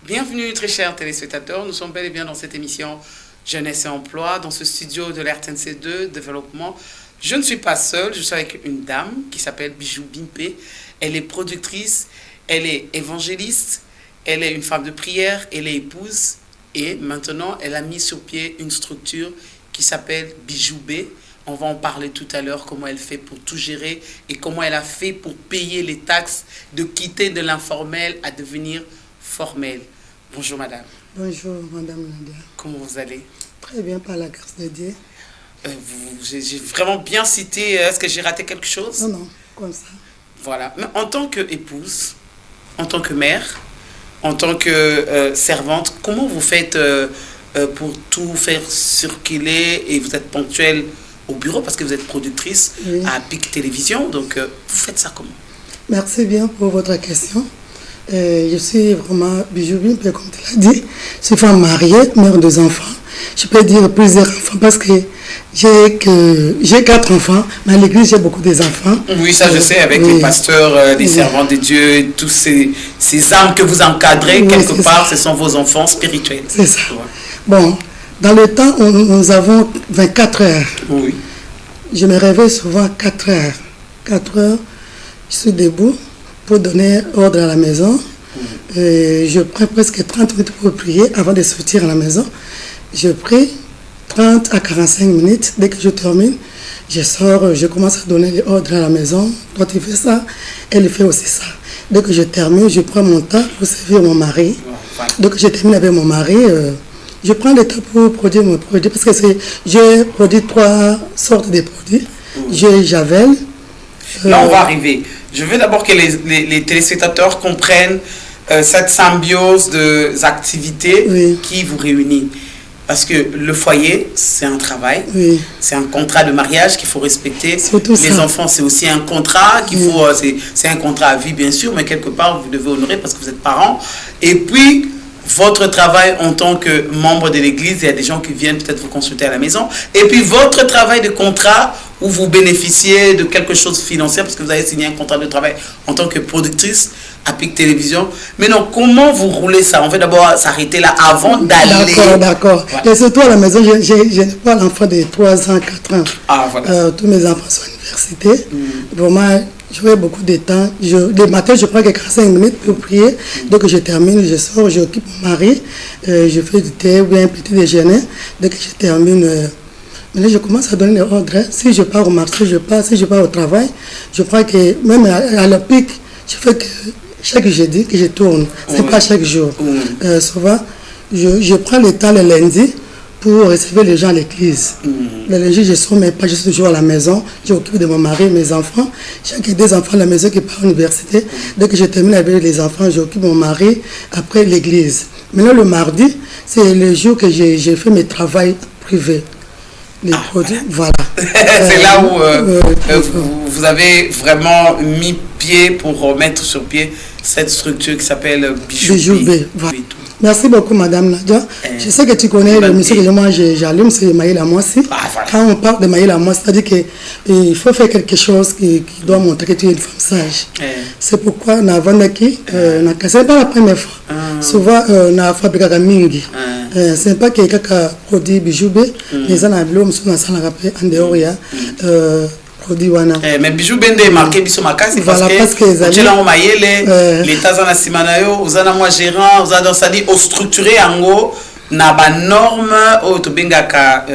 Bienvenue très chers téléspectateurs, nous sommes bel et bien dans cette émission Jeunesse et Emploi, dans ce studio de l'RTNC2 Développement. Je ne suis pas seule, je suis avec une dame qui s'appelle Bijou Bimpe. Elle est productrice, elle est évangéliste, elle est une femme de prière, elle est épouse et maintenant elle a mis sur pied une structure qui s'appelle Bijou B. On va en parler tout à l'heure, comment elle fait pour tout gérer et comment elle a fait pour payer les taxes, de quitter de l'informel à devenir formel. Bonjour madame. Bonjour madame Nadia. Comment vous allez? Très bien, par la grâce de Dieu. J'ai vraiment bien cité, est-ce que j'ai raté quelque chose? Non, non, comme ça. Voilà. Mais en tant qu'épouse, en tant que mère, en tant que servante, comment vous faites pour tout faire circuler et vous êtes ponctuelle au bureau parce que vous êtes productrice à PIC Télévision, donc vous faites ça comment? Merci bien pour votre question. Je suis vraiment Bijou Bimpe, comme tu l'as dit. Je suis femme mariée, mère de 2 enfants. Je peux dire plusieurs enfants parce que j'ai 4 enfants, mais à l'église j'ai beaucoup des enfants. Oui, ça je sais, avec les pasteurs, les servants de Dieu, tous ces âmes que vous encadrez, quelque part, ce sont vos enfants spirituels. C'est ça. Ouais. Bon, dans le temps, nous avons 24 heures. Oui. Je me réveille souvent à 4 heures. 4 heures, je suis debout pour donner ordre à la maison. Et je prends presque 30 minutes pour prier avant de sortir à la maison. Je prie 30 à 45 minutes. Dès que je termine, je sors, je commence à donner les ordres à la maison. Toi, tu fais ça, elle fait aussi ça. Dès que je termine, je prends mon temps pour servir mon mari. Dès que je termine avec mon mari, je prends le temps pour produire mon produit. Parce que j'ai produit 3 sortes de produits. J'ai Javel. Là, on va arriver. Je veux d'abord que les téléspectateurs comprennent cette symbiose d'activités qui vous réunit. Parce que le foyer, c'est un travail, c'est un contrat de mariage qu'il faut respecter. Les enfants, c'est aussi un contrat qu'il faut, c'est un contrat à vie bien sûr, mais quelque part vous devez honorer parce que vous êtes parents. Et puis, votre travail en tant que membre de l'église, il y a des gens qui viennent peut-être vous consulter à la maison. Et puis votre travail de contrat où vous bénéficiez de quelque chose de financier parce que vous avez signé un contrat de travail en tant que productrice à PIC Télévision. Mais non, comment vous roulez ça? On va d'abord s'arrêter là avant d'aller... D'accord. Ouais. Et surtout à la maison, je n'ai pas l'enfant de 3 ans, 4 ans. Ah, voilà. Tous mes enfants sont à l'université. Vraiment, j'aurai beaucoup de temps. Le matin, je prends que 45 minutes pour prier. Dès que je termine, je sors, j'occupe mon mari. Je fais du thé ou bien un petit déjeuner. Dès que je termine... Maintenant, je commence à donner des ordres. Si je pars au marché, je pars. Si je pars au travail, je crois que même à la PIC, je fais que chaque jeudi que je tourne. Ce n'est pas chaque jour. Souvent, je prends le temps le lundi pour recevoir les gens à l'église. Le lundi, je ne sors même pas, je suis toujours à la maison. J'occupe de mon mari, mes enfants. J'ai 2 enfants à la maison qui partent à l'université. Dès que je termine avec les enfants, j'occupe mon mari après l'église. Maintenant, le mardi, c'est le jour que j'ai fait mes travaux privés. Les produits, voilà. C'est là où vous avez vraiment mis pied pour mettre sur pied cette structure qui s'appelle Bijou B. Voilà. Merci beaucoup, madame Nadia. Je sais que tu connais l'émission que moi j'allume, c'est Maïla Amoissi. Voilà. Quand on parle de Maïla Amoissi, c'est-à-dire qu'il faut faire quelque chose qui doit montrer que tu es une femme sage. C'est pourquoi on a vendu c'est pas la première fois. Souvent, on a fabriqué à Mingi. C'est pas quelqu'un qui a produit Bijou B. Les gens ont vu, on s'en a rappelé en dehors, il y a produit wana. Mais Bijou B est marqué biso makasi parce que tu l'as envoyé les tazana simanayo, vous avez moi gérant, vous avez donc ça dit au structuré ango na ba norme au to bengaka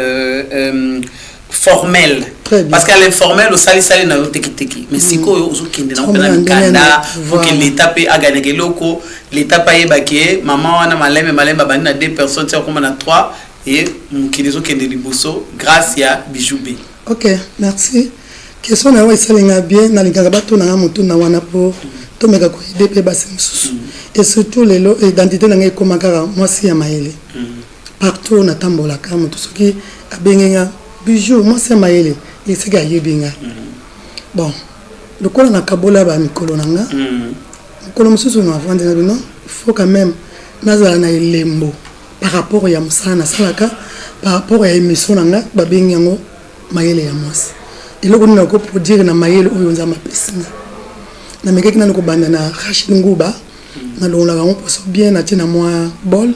formel. Parce qu'à l'informel, au sali na teki. Mais si ko ozo kende na pena mikanda, faut que l'état pe agane ke loko, l'état pa yebake, maman wana maleme bani na 2 personnes, tiens comme on a 3 et mukilizo kende liboso grâce à Bijou B. OK, merci. Question na wa isalinga bien na lingaka bato na mutu na wana po to meka ko ide pe basi mususu. Et surtout lelo identité na ngai komaka mwasi ya maele. Partout na tambola ka mutu soki abengenga Bijou mwasi ya maele. Isika yebinga. Bon, le col na kabola ba mikolo nanga. Mikolo mususu na vendre na bino, il faut quand même nazala na elembo par rapport ya musala na salaka, par rapport ya émission nanga ba bengi yango mayele ya mwasi. Eloko nina ko produire na mayele oyo nzama pesinga. Na mekeki na ko banda na Rachid Nguba na lo la on poso bien na tina moi bol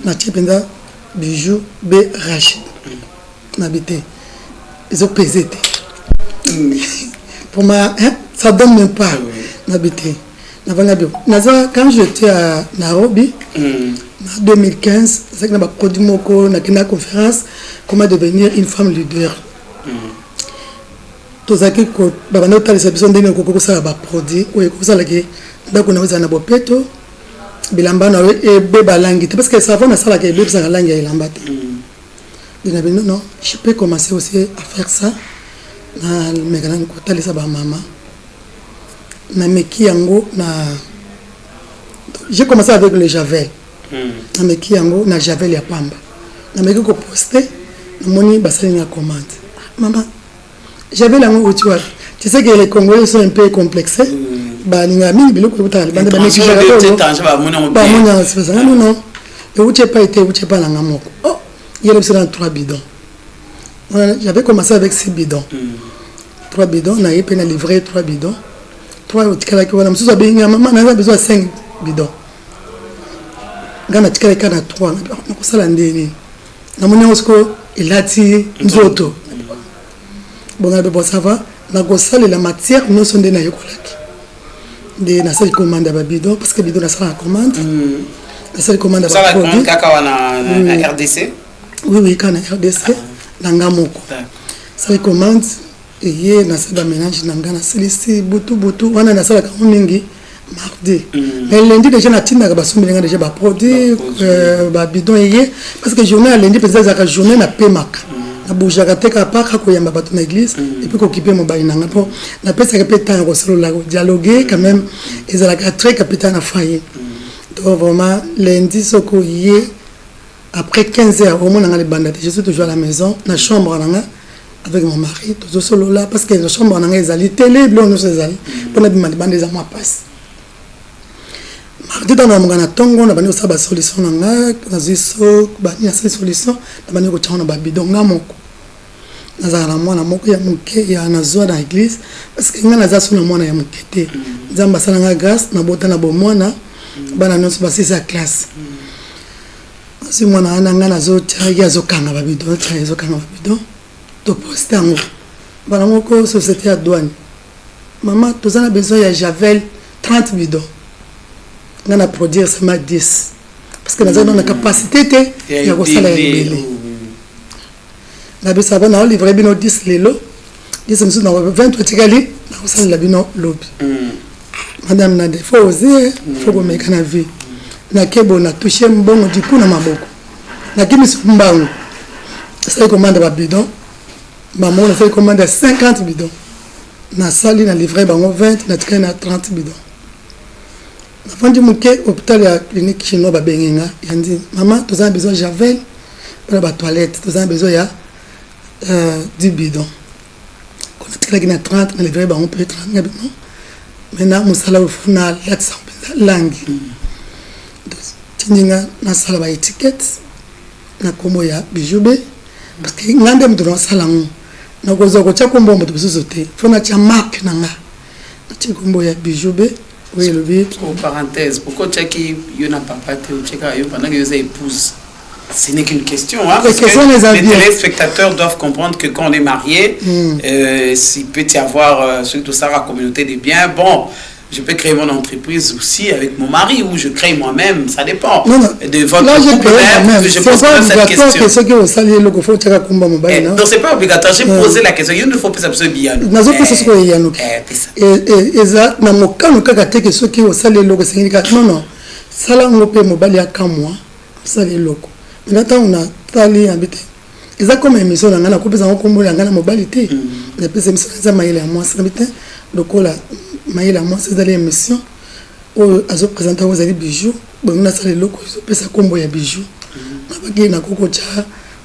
na tipenda bijou B Rachid na bité ils ont pesé pour moi hein, ça donne même pas na bité na vanga bio naza quand j'étais à Nairobi en 2015 c'est que na ba produit moko na kina conférence comment devenir une femme leader tozaki ko babana utalisa biso ndenge kokosala ba produit oyo kokosala ke ndako na weza na bopeto bilamba na beba langi parce que ça va na sala ke beba sa langi ya ilamba te non je peux commencer aussi à faire ça na mekana ko talisa ba mama na meki yango na j'ai commencé avec le javel na meki yango na javel ya pamba na meki ko poster na moni basali na commande maman j'avais la main tu vois tu sais que les Congolais sont un peu complexés bah ni ami biloko butala bande ba meki non et où tu pas été où tu pas na ngamoko oh il y a le 3 bidons j'avais commencé avec 6 bidons 3 bidons na yé na livré 3 bidons 3 otikala ki wana msusu abenga maman na besoin 5 bidons ngana tikala kana 3 na kusala ndeni na moni osko ilati nzoto bon ça va na gosala la matière non sonde na yokolaki de na sala commande ba bidon parce que bidon na sala commande na sala commande ba ça la commande kaka wana RDC oui kana RDC na ngamoko sala commande et na sala ménage na ngana silisi butu wana na sala ka mingi mardi mais lundi déjà na tinda ka basombi nga déjà ba produit ba bidon yé parce que journée lundi peut-être la journée na pemaka na boujaka teka paka ko yamba bato na église et puis occuper mon bain nanga po na pesa ka pétan ko solo la dialoguer quand même et ça la très capitaine à foyer donc vraiment lundi soko yé après 15 heures au moins dans les bandes je suis toujours à la maison na chambre nanga avec mon mari tout solo là parce que la chambre nanga ezali télé blanc nous ezali pour na bimandi bande za moi passe mardi dans na tongo na bani sa ba solution nanga na ziso ba ni sa solution na bani ko tshana ba bidon ngamoko na za na mwana moko ya muke ya na zo na église parce que ngana za sona mwana ya mukete nzamba sala nga grâce na bota na bo mwana bana nonso ba sisa classe si mwana ana ngana zo tshaya zo kanga ba bidon tshaya zo kanga ba bidon to poster ngo bana moko société à douane maman tozana besoin ya javel 30 bidons on a produire seulement 10 parce que nous avons la capacité de resala rebelle na bisa bana on livrer bino 10 lelo 10 nous na 20 tikali na resala la bino lobby madame na faut oser faut que meka na vie na kebo na toucher mbongo du coup na maboko na kimisi mbango ça commande ba bidon maman on fait commande 50 bidons na sali na livrer bango 20 na tikali na 30 bidons. Avant de monter au hôpital et à la clinique chinois, il a dit maman, tu as besoin de javel pour la toilette, tu as besoin de 10 bidons. Quand on a 30, on a livré, on peut 30 bidons. Maintenant, on a la langue. Tu as la étiquette, na kombo ya bijoube, parce que nous avons besoin de salango. Nous avons besoin de kombo de bijoube. Faut na tia marque nanga. Na kombo ya bijoube. Oui, le but. En parenthèse, pourquoi tu as dit que tu n'as pas pendant que tu as épouse? Ce n'est qu'une question. Hein, parce que les téléspectateurs doivent comprendre que quand on est marié, s'il peut y avoir, surtout ça, la communauté des biens, bon, je peux créer mon entreprise aussi avec mon mari ou je crée moi-même, ça dépend de votre couple même. Je pose cette question. Donc c'est pas obligatoire, j'ai posé la question, il ne faut pas absolument bien. Non, ça là on peut mobile à moi, ça les locaux. Maintenant on a tali habité. Ils ont comme émission dans la coupe, ils ont comme la mobilité. Les personnes ça maïle à moi, ça habité. Donc là maïla moi c'est dans l'émission où azo présenter aux bijoux bon na sala loko so pesa kombo ya bijoux na bagi na koko cha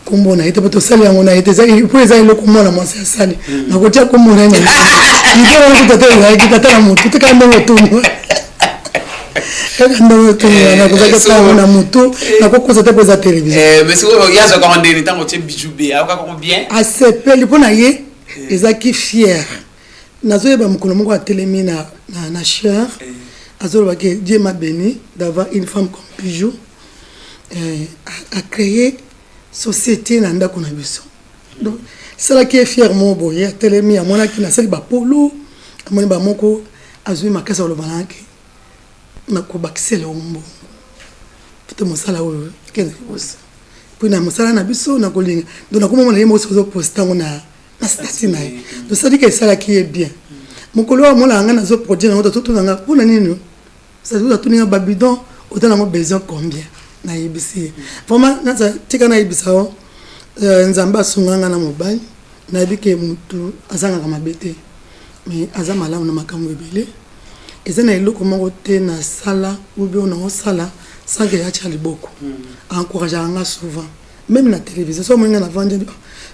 kombo na ite poto sala yango na ite za pour za loko mona moi c'est sala na ko cha kombo na ni ndio kitata na mutu tukanda mutu kando tu na ko za kwa na mutu na koko za tepo za télévision mais si vous ya zo quand ndeni tango che bijoux be aka combien assez peu li pona ye ezaki fier nazoyeba mukolo moko atelemi na cher Dieu m'a béni d'avoir une femme comme Bijou, à créer société dans la biso. Donc, c'est là qui est fier mon boy, à télémi, à mon qui n'a pas polo, à mon bamoko, à jouer ma casse au balanque, na ko bakise le ombo. Peut-être mon sala ou qu'est-ce que puis na mosala na biso na kolinga. Donc na ko mo na yemo so poster na statina. Donc ça dit que ça là qui est bien. Mon kolo mo la nga na zo produire na tout na nga pour na nini. Ça doit tout ninga babidon autant na besoin combien na ibisi. Vraiment na ça tika na ibisa o nzamba sunganga na mobali na bike mutu azanga kama bete. Mais azama la na makambo ebele. Eza na eloko moko te na sala ou bien na sala sans que ya tchali beaucoup. Encourager anga souvent. Même la télévision, ça moi na vendre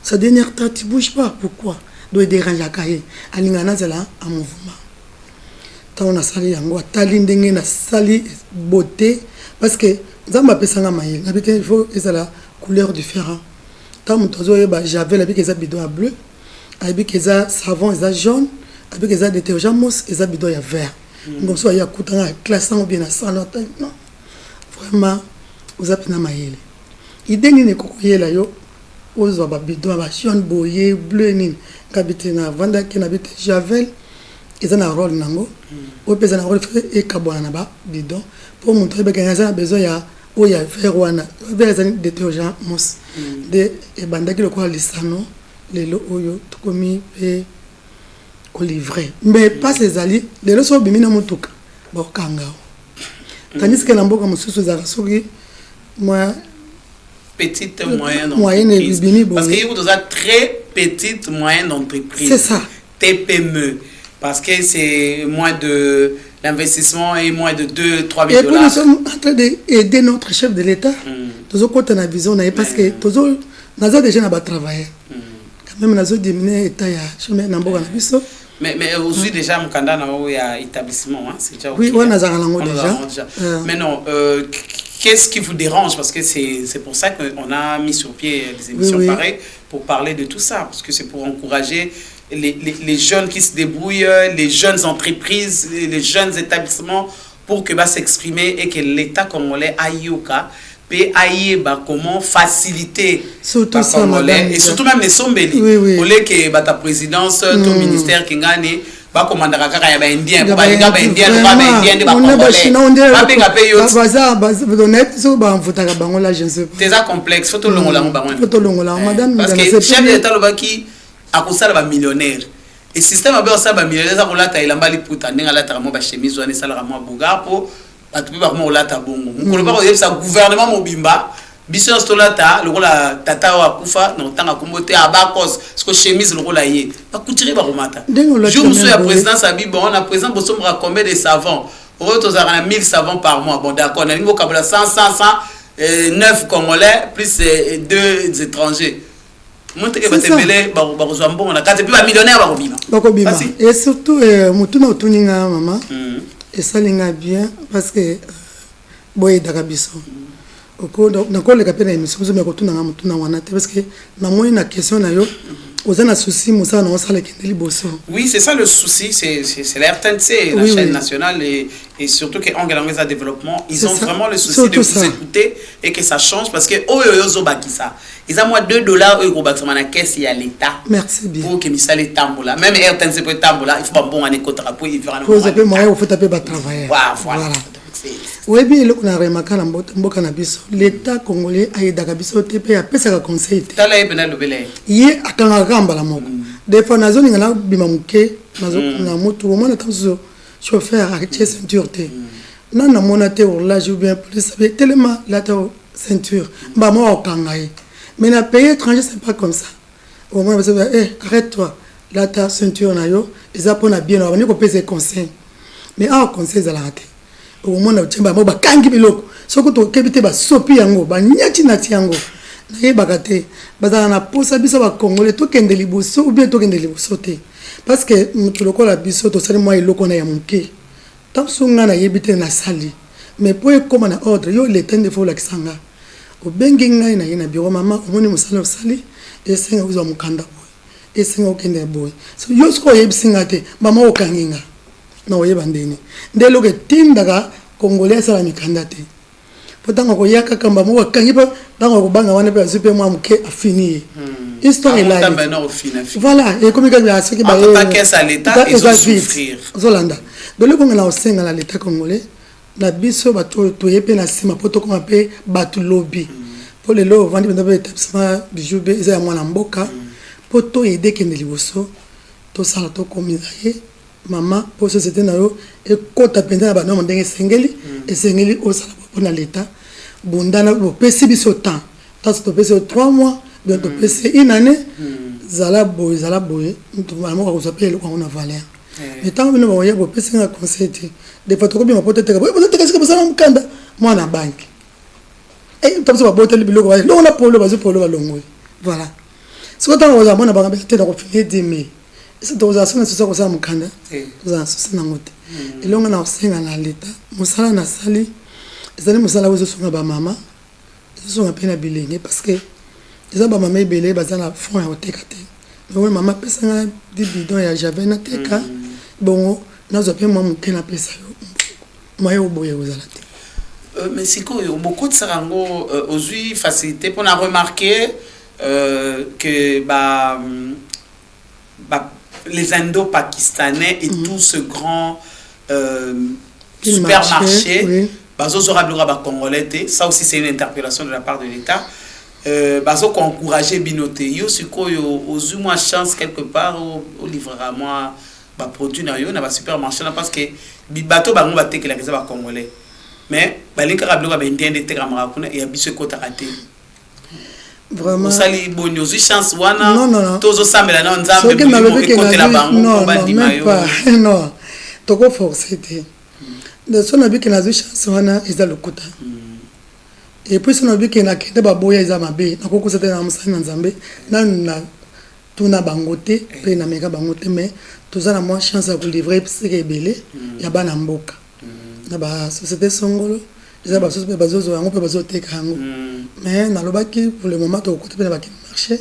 sa dernière temps tu bouges pas, pourquoi? Doit déranger à cahier. Alingana zela en mouvement. Tant on a sali yango tali ndenge na sali beauté parce que nzamba pesanga maïl. Il faut que ça la couleur différente. Tant mon tozo j'avais la bike bidon à bleu, avec ça savon ça jaune, avec ça détergent mousse et ça bidon ya vert. Comme ça il y a coûtant classant bien à ça non. Vraiment vous avez na maïl. Idée ni kokoyela yo ozo ba bidon ba jaune boyé bleu ni kabite na vanda ki na bite javel ils ont un rôle nango au pesa na rôle et kabona na ba bidon pour montrer que y a besoin ya o ya faire wana vers des détergents mousse de e bandaki le quoi lisano lelo oyo tukomi pe ko livrer mais pas ces alliés de lo so bimina mutuka ba kangao tandis que na mboka mususu za soki moi petite moyenne d'entreprise. Parce qu'il y a des très petites moyennes d'entreprise. C'est ça. TPME. Parce que c'est moins de l'investissement et moins de 2-3 000 $. Et puis nous sommes en train d'aider notre chef de l'État. Nous avons une vision parce que nous avons déjà travaillé. Quand même, nous avons diminué l'État. Mais aujourd'hui déjà, il y a établissement. Oui, on a déjà. Mais non, qu'est-ce qui vous dérange? Parce que c'est pour ça qu'on a mis sur pied des émissions pareilles pour parler de tout ça. Parce que c'est pour encourager les jeunes qui se débrouillent, les jeunes entreprises, les jeunes établissements pour que s'exprimer et que l'État congolais aille au cas. Comment faciliter surtout ça, et surtout même les sombeli au lieu que ta présidence ton ministère qui gagne ba commander kaka ya ba indien ba linga ba indien ba indien de ba congolais ba benga pe yo baza honnête so ba mvutaka bango la je sais pas c'est ça complexe photo longola ngo bango photo longola madame parce que chef d'état lobaki akosala ba millionnaire et système ba osala ba millionnaire ça kolata ilamba liputa ndinga lata mo ba chemise wana sala mo buga po atubi ba mo lata bongo mukolo ba ko yebisa gouvernement mobimba biso stolata lokola tata wa kufa na tanga kombote abakos parce que chemise lokola yé ba kutiri ba komata jour monsieur la présidence abi bon on a président bosombra combien de savons autres a 1000 savons par mois bon d'accord na lingo kabla 9 congolais plus 2 étrangers monte que ba tebele ba kozwa mbongo na kate puis ba millionnaire ba kobima et surtout mutuna otuninga maman et ça linga bien parce que boy dakabiso nakole kapena émission zo meko tuna mutuna wana parce que na moi na question na yo ozana souci musa na osala kendeli boso. Oui, c'est ça le souci, c'est la RTNC, la chaîne nationale et surtout que Angelangeza Développement, ils ont vraiment le souci de vous écouter et que ça change parce que oyoyo bakisa. Ils ont moins $2 au bâtiment na caisse ya l'État. Merci bien. Pour que misale tambola, même RTNC peut tambola, il faut pas bon en contrat pour y faire un. Faut taper moyen, faut taper ba travailler. Voilà. Oui, bien, le qu'on a remarqué dans mboka na biso, l'État congolais a aidé biso TP a pesa ka conseil. Tala ebena lobele. Yé akanga kamba la moko. Des fois na zone ngala bimamuke, na moto au moins tant chauffeur avec ceinture té. Na na monaté horloge ou bien plus tellement la ceinture. Ba mo okangai. Mais na pays étranger c'est pas comme ça. Au moins arrête-toi. La ta ceinture na yo, ils apprennent bien on va ko pesa conseil. Mais en conseil za la raté. Au moins na tchemba mo ba kangi biloko. Soko to kebite ba sopi yango, ba nyati na tiango. Na ye bakate. Bazana na posa biso ba congolais to kende liboso ou bien to kende liboso te. Parce que mutu lokola biso to sali moi eloko na ya muke. Tam sunga na yebite na sali. Mais pour comme na ordre yo le temps de faut l'aksanga. O bengi ngai na yena biro mama omoni musala osali et senga uzwa mukanda boy. Et senga okende boy. So yo sko yebsinga te mama okanginga. na oyeba ndeni nde eloko etindaka congolais asala mikanda te po ntango koya kaka mbamo bakangi mpo ntango akobanga wana mpe azwi mpe mwa moke afini ye histoire elali voilà ekomi kaka soki ozolanda doloko nga na osenga na l'état congolais na biso bato toye mpe na nsima mpo tokoma mpe bato lobi mpo lelo ovandi mpenza mpe établissement du jour be eza ya mwana mboka mpo toyede kende liboso tosala tokomisa ye mama mpo société na yo ekota mpenza na banoma ndenge esengeli osala mpona l'état bundana bopesi biso temps ntanso topesi yo 3 mois bien topesi une année zala boye moko akozwa mpe eloko yango na valeur mais ntango bino baoya bopesi nga conseil te des fois tokobima po toteka bozoteka sika bosala mokanda mwana banke tobiso baboteli biloko longo na polo bazwi polo balongwe voilà siko ntango kozala mwana banga te na kofini 10 000 esi tokozala so na susi akosala mokanda tozala susi nango te elongo na kosenga na leta mosala nasali ezali mosala oyo ezosonga bamama ezosonga mpe na bilenge parce que eza bamama ebele baza na fond ya koteka te donc mama apesanga 10 bidon ya javel nateka bongo nazwa mpe mwa moke napesa yo moye oboye kozala te mais sikoyo beaucoup de sarango ozwi facilité pour na remarquer que les Indo-Pakistanais et tout ce grand supermarché, Congolais, ça aussi c'est une interpellation de la part de l'État. Bazo qu'on encourager binoté yo siko yo ozu moi chance quelque part au livrera moi ba produit na yo na ba supermarché là parce que bibato bango ba tekela keza ba congolais mais balika ka bloka ba intende tekela mara kuna ya biso ko takate vraiment sali bonyo zu chance wana non tozo sambela na nzambe ko côté la bango ko ba ndima yo non toko forcer te de son abi que na zu chance wana eza lokuta. Et puis si on a vu qu'il y a des baboya izamabe, na koko c'était na musana nzambe, na tuna bangote, pe na meka bangote mais tous na moins chance à livrer parce que belé, ya bana mboka. Na ba société songolo, ils ba société bazozo yango pe bazoteka yango. Mais na lobaki pour le moment to côté pe na ba marché.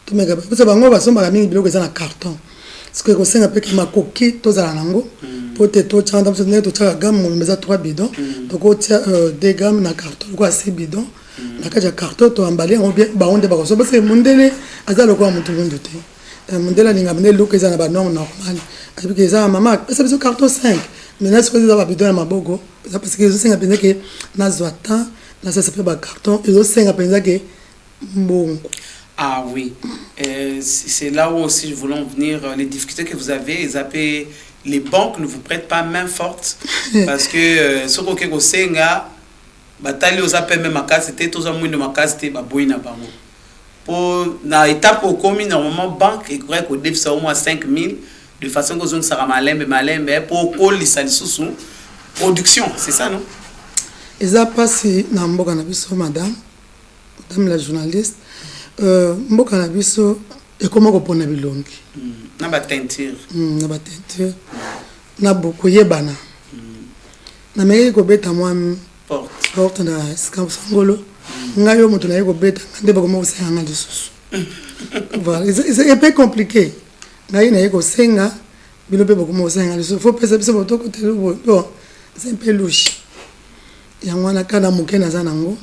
To meka parce que bango basomba mingi biloko za na carton. Parce que ko senga pe ki makoki to za nango. Peut-être tu as une gamme, mais 3 bidons. Donc, tu as 2 gammes de carton, 6 bidons. Tu as carton, tu as emballé, on a des barres. Parce que mon délai, tu as le quoi, mon tout le monde. Mon délai, il y a des look, ils ont un norme normal. Et puis, ils ont un maman, c'est un carton 5. Mais là, c'est un bidon à ma bogo. Parce que les 5 appellent que Nazuata, là, ça s'appelle un carton. Et les 5 appellent que bon. Ah oui. C'est là où aussi nous voulons venir. Les difficultés que vous avez, ils appellent. Les banques ne vous prêtent pas main forte parce que ce que vous savez, bataille aux appels même à casse, c'était tous en moins de ma casse, c'était baboui na bango. Pour na étape au commis normalement banque et croire qu'au début ça au moins 5 000 de façon que ça sera malin mais pour call les salles sous production, c'est ça non? Et ça passe na mboka na biso madame la journaliste mboka na biso et comment repona bilongi. Na ba teinture. Na ba teinture. Na beaucoup yebana. Na meki ko beta moi porte na scam sangolo. Ngayo moto na yeko beta ndeba ko mo senga lisusu. Voilà, c'est un peu compliqué. Ngayo na yeko senga bilope ko mo senga lisusu. Faut penser biso boto ko telo bon. C'est un peu louche. Yango na kana mukena zanango.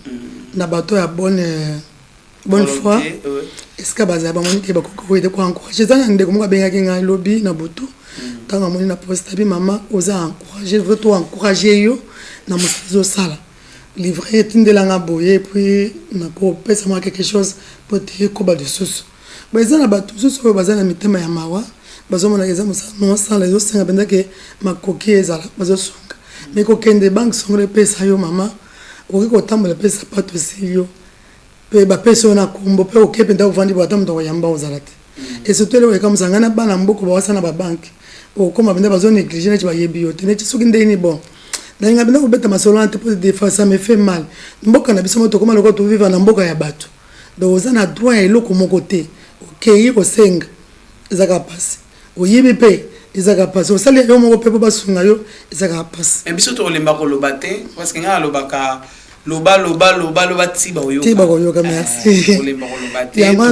Na bato ya bonne foi. Est-ce que baza ba moni ke ba ko de ko encourager za ndeko mo ka benga kinga lobby na butu tanga moni na poste bi mama oza encourager veux toi encourager yo na mosezo sala livrer tindela nga boye puis na ko pesa moi quelque chose pour te ko ba de soso baza na ba soso baza na mitema ya mawa bazo mona keza no sala yo senga benda ke makoki ezala bazo songa mais ko kende bank songre pesa yo mama o ko tambola pesa pato silio pe ba peso na kombo pe okepe nda uvandi bwa tamu to yamba ozalate et surtout le comme sangana bana mboko ba wasana ba banque o koma benda bazo négliger na ba yebi yo tene tsuki ndeni bon na nga benda ko beta masolo ante pour des fois ça me fait mal mboka na biso moto koma loko to vivre na mboka ya bato donc ozana droit eloko moko te okei ko senga ezaka passe o yebi pe ezaka passe o sali yo moko pe ba sunga yo ezaka passe et biso to lemba ko lobate parce que nga lobaka loba tiba oyoka merci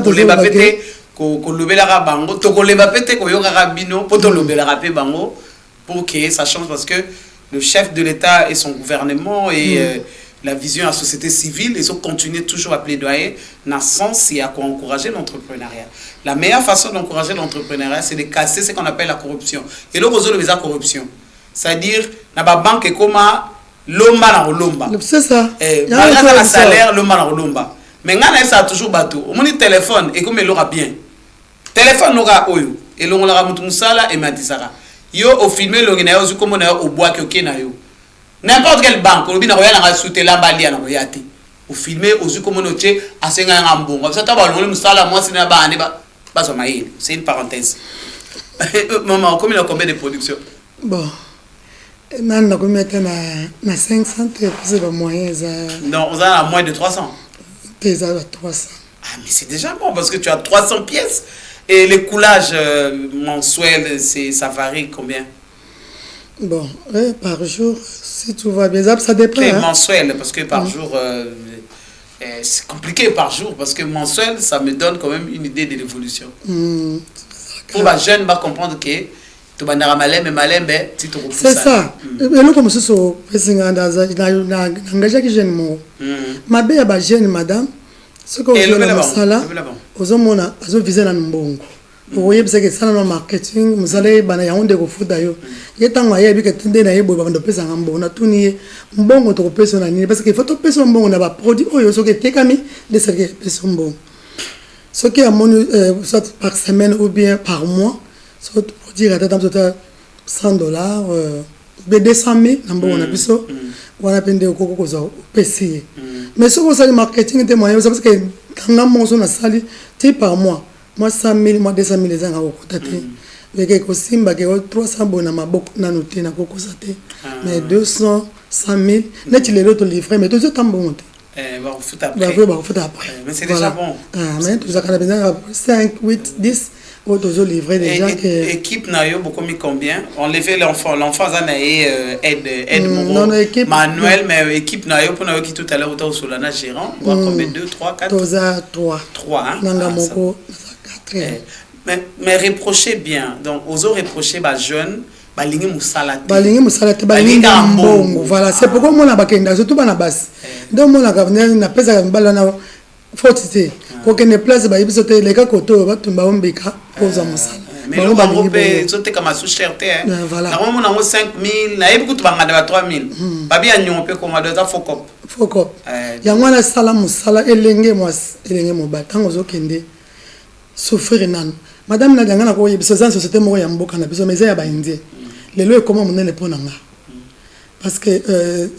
ko leba pete ko lobela ka bango to ko leba pete ko yoka ka bino poto lobela ka pe bango pour que ça change parce que le chef de l'État et son gouvernement et la vision à la société civile, ils ont continué toujours à plaidoyer dans le sens et à encourager l'entrepreneuriat. La meilleure façon d'encourager l'entrepreneuriat, c'est de casser ce qu'on appelle la corruption. Et là, vous avez la corruption. C'est-à-dire, dans la banque, c'est comme l'omba na olomba. C'est ça. Malgré le salaire, l'omba na olomba. Mais quand ça a toujours bateau. On dit téléphone et comme il aura bien. Téléphone n'aura oyo. Et l'on aura moutoumsala et matisara. Yo au filmé l'on a eu comme on a au bois que ok na yo. N'importe quelle banque, on dit na royal na souté la balia na royati. Au filmé aux yeux comme on oche à senga ngambon. Comme ça t'as l'on moussala moi c'est na ba ane ba so maïl. C'est une parenthèse. Maman, combien il a combien de production? Bon. Non, on a 500, c'est pas moyen. Non, on a moins de 300. T'es à 300. Ah, mais c'est déjà bon parce que tu as 300 pièces. Et les coulages mensuels, ça varie combien? Bon, par jour, si tout va bien, ça dépend. Hein? Mensuel, parce que par jour, c'est compliqué par jour, parce que mensuel, ça me donne quand même une idée de l'évolution. Pour la jeune, va comprendre que tu vas dans malin, mais tu te repousses. C'est ça. Et nous, comme ça, engagé que jeune ma belle jeune madame, ce qu'on fait dans ça là, aux hommes on a visé dans le bon. Vous voyez, parce que ça dans le marketing, vous allez bana on de refout d'ailleurs. Il y a tant que tu tendais na yebo bando pesa ngambo na tuni mbongo to pesa na nini parce que faut to pesa mbongo na ba produit oyo so que tekami de ce que pesa mbongo. Ce qui est soit par semaine ou bien par mois, soit pour dire à total $100, 200 000, on a biso, on a pendé au coco PC. Mais ce que ça le marketing est moyen, parce que quand on a mon son à sali, tu par mois, moi 100 000, moi 200 000 les ans au côté. Mais que simba que 300 bona ma bok na noté na coco saté, mais 200, 100 000, net il est l'autre livré, mais tout ça bon. On fout après. Mais c'est déjà bon. Mais tout ça, 5, 8, 10, autres livrés déjà. Équipe Nayo, beaucoup mis combien? On levait l'enfant a aide manuel, mais équipe Nayo, pour Nayo qui tout à l'heure, autant sur la gérant, combien? 2, 3, 4? 3. Mais reprochez bien. Donc, aux autres reprocher, jeunes. Balingi musalate balingi mbongo voilà c'est pourquoi moi na bakenda surtout bana basi donc moi na kavenir na pesa mbala na fortité ko que ne place ba yibiso te leka koto batumba ombeka poza musala mais on va romper zote kama sous cherté hein na moi na 5000 na yebi kutu bangada ba 3000 babi anyompe ko ma doza fokop ya mwana sala musala elenge moba tango zokende souffrir nan madame na ganga na ko yibiso za société moko ya mboka na biso mais ya ba indie les lois comment on est pour nanga parce que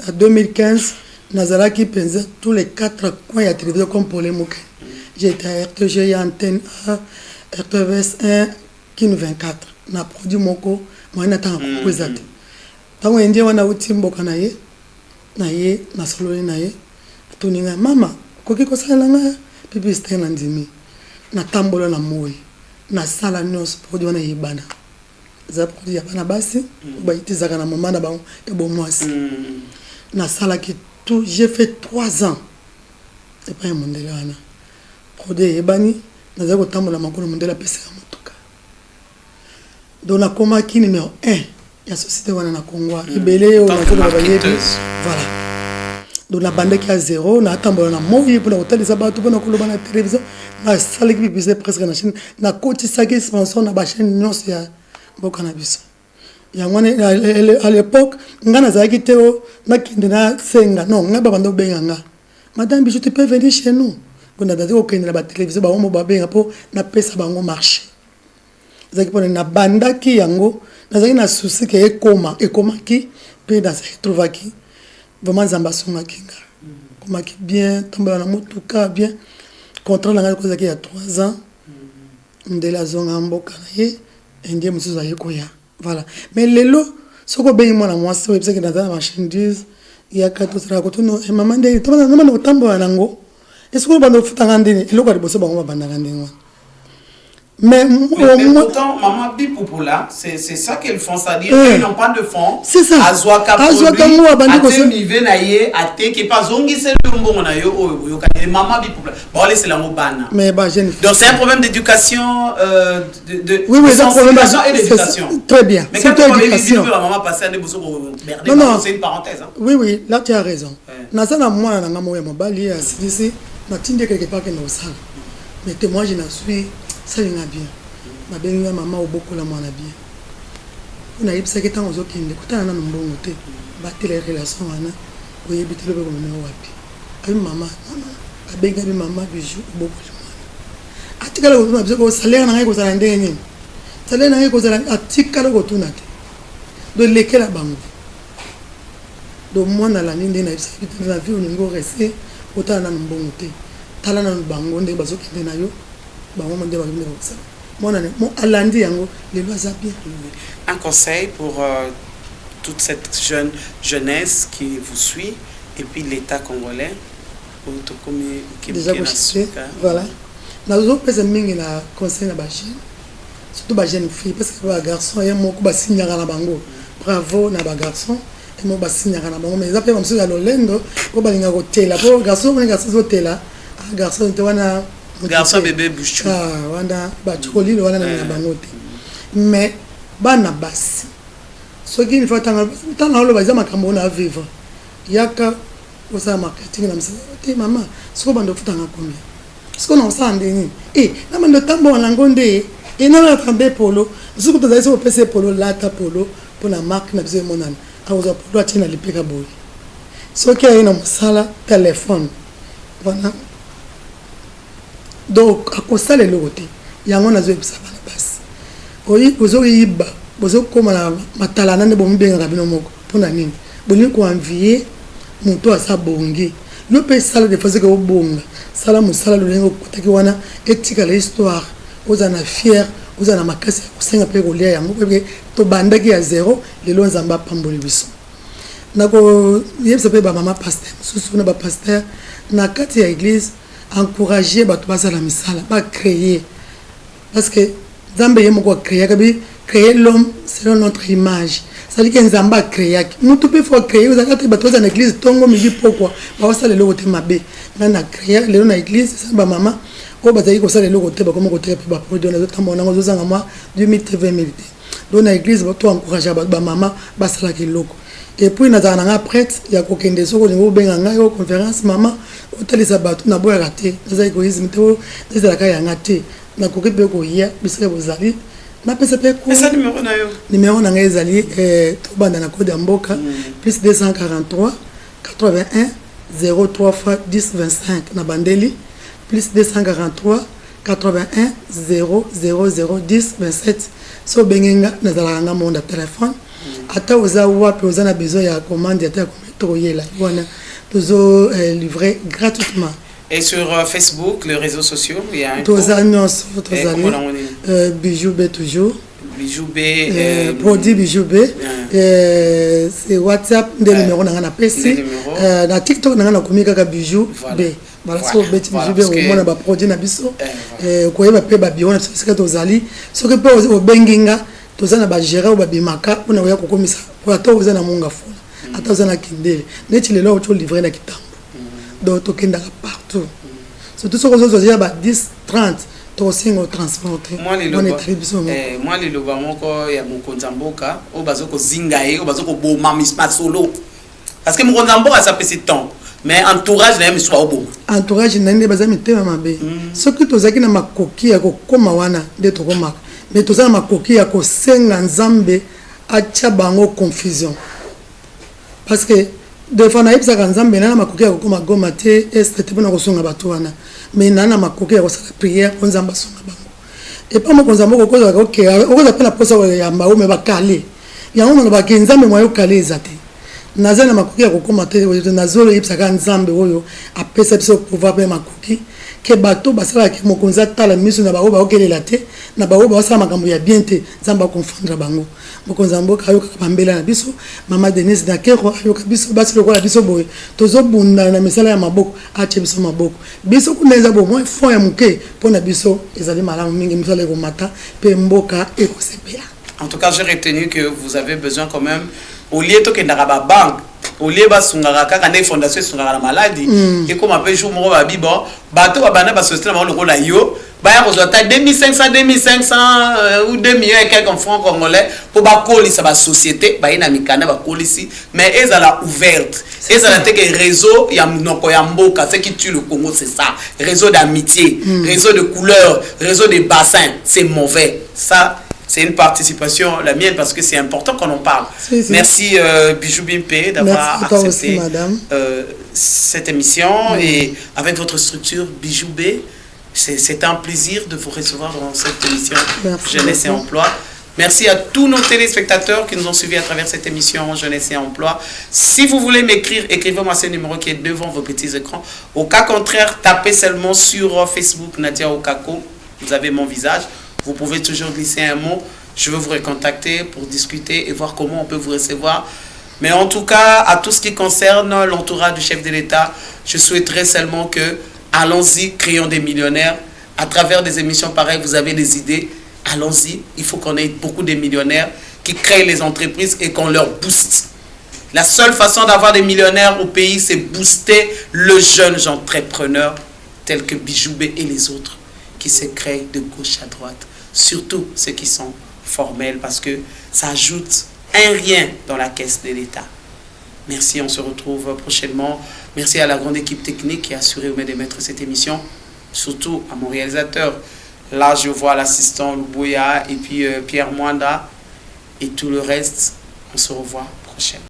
en 2015 Nazara qui pensait tous les 4 coins à télévision comme pour les moquer j'étais à RTG antenne A RTVS 1 Kin 24 na produit moko moi n'attend pas présenter tant on dit on a outil mboka na ye na solo na ye tuninga mama koki ko sala nga publicité na ndimi na tambola na moyi na sala nyos produit na yibana za produit ya bana basi ba itizaka na mama na ba e bon mwasi na sala ki tout j'ai fait 3 ans c'est pas un mondela na produit ebani na za ko tambola makolo mondela pesa ya motuka donc na koma ki numéro 1 ya société wana na Congo ibele o na ko ba yebi voilà donc la bande qui a 0 na tambola na moyi pour hôtel za ba tout pour na ko na télévision na sala ki bi presque na chaîne na koti saki sponsor na ba chaîne nyos ya cannabis. À l'époque, ngana zaki teo na kindena senga non ngaba bando benganga. Madame Bijou tu peux venir chez nous. Kuna dati ko kendela ba télévision ba mo ba benga po na pesa bango marché. Zaki pone na banda ki yango na zaki na souci ke ekoma ki pe dans se trouva ki vraiment zamba songa kinga. Koma ki bien tomba na mutuka bien contrat na ko zaki ya 3 ans. Ndela zonga mboka na ye indien musuza yekoya voilà mais lelo soko be mwana mwasi webse ke dans la marchandise ya kato sera ko tuno e mama ndé to na no tambo nango esiko bando futa ngandini eloko liboso bango banda ngandini Mais pourtant, maman Bipopola, c'est ça qu'elles font, c'est-à-dire qu'ils n'ont pas de fond. C'est ça. Azwaka produit, ate mive na ye, ate qui pas zongi c'est le bon na yo maman Bipopola. Bon là c'est la mobana. Mais bah jeune. Donc c'est un problème d'éducation, de sensibilisation et d'éducation. Très bien. Mais quand on éducation, la maman passait à des besoins pour non, c'est une parenthèse. Oui, là tu as raison. Nazana moi na ngamo ya mobali ici, na tinde quelque part que nous ça. Mais moi je n'en suis ça ira bien. Ma belle maman au beaucoup la mona bien. On a eu ça que tant aux autres qui ne coûtent un an bon côté. Battre les relations wana. Oui, biter le comme nous wapi. Abi maman, abi gabi maman bijou beaucoup le mona. Atikala ko tuna biso salaire na ko sala ndenge. Salaire na ko sala atikala ko tuna te. Do lekela bango. Do mona la ninde na bisa biter na vie on ngo rester autant na bon côté. Tala na bango ndenge bazo kende na yo. Un conseil pour toute cette jeunesse qui vous suit et puis l'État congolais pour tout comme déjà voilà nous avons besoin de conseil na jeune surtout ba jeune fille parce que les garçons et moi ba signer na bango bravo na ba garçon et moi ba signer na bango mais après comme ça lolendo ko ba linga ko tela ko garçon zo tela garçon te wana garçon bébé bouche wanda ba chokoli le wana na bango te mais bana basi ce qui il faut tanga lo ba za makambo na vivre yaka osa marketing na msa te mama siko bando futanga combien siko na osa ndeni na bando tambo na ngonde na la tambe polo siko to za so pese polo lata polo pona marque na biso monana aoza polo atina lipeka boy so ki aina musala téléphone voilà. Donc, à cause de l'autre, il y a un peu de bas. Oui, vous avez eu comme ma talana ne bon bien rabino moko pour la nini. Bon ko envier moto asa bongi. Le pe sala de fazer que bonga. Sala musala lo lengo kotaki wana etika la histoire. Ozana fier, ozana makasi kusenga pe ko lia yango pe to bandaki ya zéro le lo nzamba pamboli biso. Nako yebisa pe ba mama pasteur, susu na ba pasteur na kati ya église. Encourager la misala, pas créer. Parce que Zambé est créer l'homme selon notre image. Ça dit que Nzamba a créé. Nous tout faut créer. Vous avez une église, Tongo, Midi, pourquoi? Parce que les logothés m'abé. On a créé l'église, c'est ma maman. On va dire que ça les logothés, comme côté pour produire les autres. On a besoin de moi 2020 militaires. Donc l'église, on va encourager ma maman, parce que logo. Et puis, nous avons un prêtre, il y a aucun des autres, nous avons une conférence, maman, nous avons raté, nous avons égoïsme, nous avons raté, nous avons raté, nous avons numéro na ezali tobanda na code mboka plus 243 81 03 fois 10 25 na bandeli plus 243 81 000 10 27 so bengenga na zalanga monde téléphone ata oza wapi oza na besoin ya commande ya ta kometo yela wana tozo livrer gratuitement. Et sur Facebook, les réseaux sociaux, il y a un Bijou B toujours. Bijou B. Produit Bijou B. C'est WhatsApp, des numéros dans la PC. Dans TikTok, dans la commune Bijou B. Voilà, c'est Bijou B. Au moins, on a produit Nabiso. Quoi, il va payer Babion, c'est ce que tu as dit. Ce que peut au Benginga, tu as géré au Babimaka, on a eu comme ça. Pour attendre, vous avez un monga fou. Attends, vous avez un kindé. N'est-il là où tu livres la kitambo? Donc, tu as partout. Surtout ce que vous avez 10, 30, tu as transporté. Moi, les loba, il y a mon konzamboka, au bazoko zingae, au bazoko boma misma solo. Parce que mon konzamboka, ça peut se temps. Mais entourage, il y a un soit au bon. Entourage, il y a un peu. Ce que tu as dit, ma coquille, comme wana, de ton remarque. Mais tu as ma coquille, comme 5 ans, Zambé, à Tchabango, confusion. Parce que, de fois na ibsa kanzambe na makoki ya kokoma goma te est te pona kosunga bato wana mais na makoki ya kosala prière onzamba songa bango et pas mo konzamba ko koza ko ke okoza pena posa ya mbawo me bakale ya ngoma ba kenzambe moyo kale ezate naza na makoki ya kokoma te nazolo ibsa kanzambe oyo apesa biso pouvoir pe makoki que bateau basala que mokonza tala miso na bao baokelela te na bao basala makambo ya bien te nzamba confondre bango mokonza mboka ayoka bambela na biso mama Denise na kero ayoka biso basi lokola biso boye tozo bunda na misala ya maboko ache biso maboko biso kuneza bo moins fond ya muke pona biso ezali malamu mingi misala ko mata pe mboka ekosepela. En tout cas, j'ai retenu que vous avez besoin quand même au lieu de que n'araba banque au lieu de sungara kaka na fondation sungara la maladie et comme appelle jour moko ba bibo bato ba bana ba société ba lokola yo ba ya kozwa ta 2500 ou 2 millions et quelques francs congolais pour ba kolisa ba société ba ina mikana ba kolisi mais ezala ouverte ezala te que réseau ya noko ya mboka ce qui tue le Congo c'est ça réseau d'amitié réseau de couleurs réseau de bassins c'est mauvais ça. C'est une participation, la mienne, parce que c'est important qu'on en parle. Merci Bijou Bimpe d'avoir accepté cette émission. Et avec votre structure Bijou B, c'est un plaisir de vous recevoir dans cette émission Jeunesse et Emploi. Merci à tous nos téléspectateurs qui nous ont suivis à travers cette émission Jeunesse et Emploi. Si vous voulez m'écrire, écrivez-moi ce numéro qui est devant vos petits écrans. Au cas contraire, tapez seulement sur Facebook Nadia Okako. Vous avez mon visage. Vous pouvez toujours glisser un mot. Je veux vous recontacter pour discuter et voir comment on peut vous recevoir. Mais en tout cas, à tout ce qui concerne l'entourage du chef de l'État, je souhaiterais seulement que, allons-y, créons des millionnaires. À travers des émissions pareilles, vous avez des idées. Allons-y. Il faut qu'on ait beaucoup de millionnaires qui créent les entreprises et qu'on leur booste. La seule façon d'avoir des millionnaires au pays, c'est booster le jeune entrepreneur tel que Bijoubé et les autres qui se créent de gauche à droite. Surtout ceux qui sont formels parce que ça ajoute un rien dans la caisse de l'État. Merci, on se retrouve prochainement. Merci à la grande équipe technique qui a assuré aux mains de mettre cette émission. Surtout à mon réalisateur. Là, je vois l'assistant Luboya et puis Pierre Mwanda et tout le reste. On se revoit prochainement.